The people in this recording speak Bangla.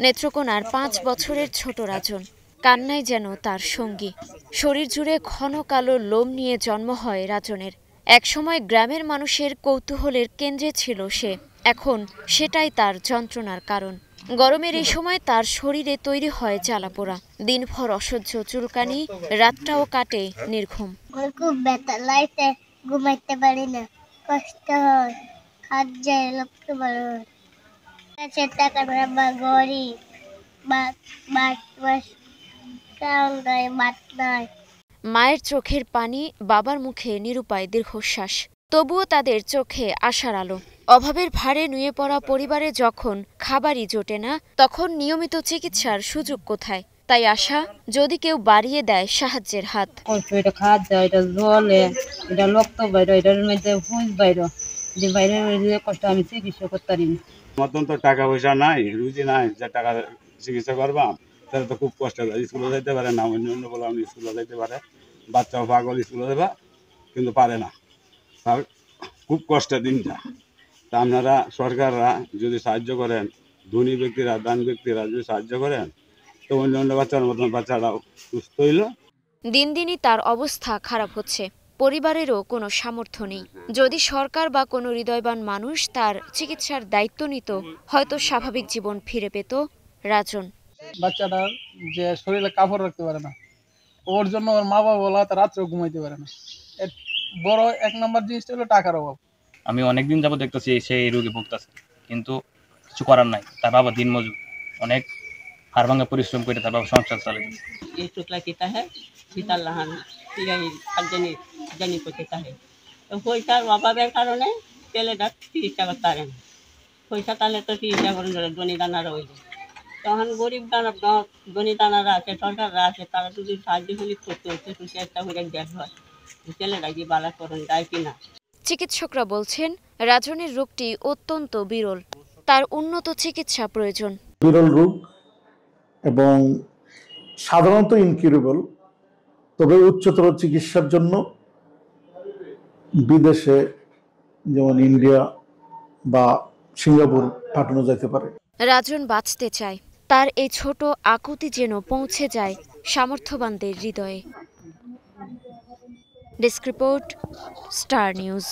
নেত্রকোনার ৫ বছরের ছোট রাজন, কান্নাই যেন তার সঙ্গী। শরীর জুড়ে ঘন কালো লোম নিয়ে জন্ম হয় রাজনের। একসময় গ্রামের মানুষের কৌতূহলের কেন্দ্রে ছিল সে, এখন সেটাই তার যন্ত্রণার কারণ। গরমের এই সময় তার শরীরে তৈরি হয় জ্বালাপোড়া, দিনভর অসহ্য চুলকানি, রাতটাও কাটে নির্ঘুম। খুব ব্যথা লাগছে, ঘুমাইতে পারি না, কষ্ট হয়, হাত যায় লক্ষ্য ভালো হয়। টাকা বা গড়ি মায়ের চোখের পানি, বাবার মুখে নিরুপায় দীর্ঘশ্বাস। তবুও তাদের চোখে আশার আলো। অভাবের ভারে নুয়ে পড়া পরিবারে যখন খাবারই জোটে না, তখন নিয়মিত চিকিৎসার সুযোগ কোথায়? তাই আশা, যদি কেউ বাড়িয়ে দেয় সাহায্যের হাত। এটা খাদ দেয়, এটা জলে, এটা রক্ত বাইর, এটার মধ্যে ফুল বাইর, যে বাইরে কষ্ট আমি চিকিৎসা করতে পারি না। মতন তো টাকা পয়সা নাই, রুজি নাই যে টাকা চিকিৎসা করবা, তাহলে তো খুব কষ্ট হয়। স্কুলে যাইতে পারে না, অন্য বলে আমি স্কুলে যাইতে পারে, বাচ্চাও পাগল স্কুলে যাবা কিন্তু পারে না, তার খুব কষ্টের দিনটা। তা আপনারা সরকাররা যদি সাহায্য করেন, ধনী ব্যক্তিরা, দান ব্যক্তিরা যদি সাহায্য করেন, তো অন্য বাচ্চার মতন বাচ্চারাও সুস্থ হইল। দিন দিনই তার অবস্থা খারাপ হচ্ছে, পরিবারেরও কোনো সামর্থ্য নেই। যদি সরকার বা কোনো হৃদয়বান মানুষ তার চিকিৎসার দায়িত্ব নিত, হয়তো স্বাভাবিক জীবন ফিরে পেত রাজন। বাচ্চাটার যে শরীরে কাপড় রাখতে পারে না, ওর জন্য ওর মা বাবা বলা তার রাত্রেও ঘুমাইতে পারে না। বড় এক নম্বর জিনিসটা হলো টাকার অভাব। আমি অনেকদিন যাবত দেখতেছি সেই রোগী ভুগতেছে, কিন্তু কিছু করার নাই। তার বাবা দিনমজুর, অনেক হাড় ভাঙা পরিশ্রম করে তার বাবা সংসার চালে। ये टुकला किता है सीता लहान জানি করতে है তো পয়সার অভাবের কারণে ছেলেটা চিকিৎসা করতে পারে না। পয়সা তাহলে তো চিকিৎসা করেন ধনী দানারা হয়ে যায়। তখন গরিব ধনী দানারা আছে, সরকাররা আছে, তারা যদি সাহায্য করতে হচ্ছে, তো চেষ্টা করে দেখ হয় ছেলেটা কি বালা করেন যায় কিনা। চিকিৎসকরা বলছেন রাজনের রোগটি অত্যন্ত বিরল, তার উন্নত চিকিৎসা প্রয়োজন। বিরল রোগ এবং সাধারণত ইনকিউরেবল, তবে উচ্চতর চিকিৎসার জন্য বিদেশে যেমন ইন্ডিয়া বা সিঙ্গাপুর পাঠানো যেতে পারে। রাজন বাঁচতে চায়, তার এই ছোট আকুতি যেন পৌঁছে যায় সামর্থ্যবানদের হৃদয়ে। Desk report, star news.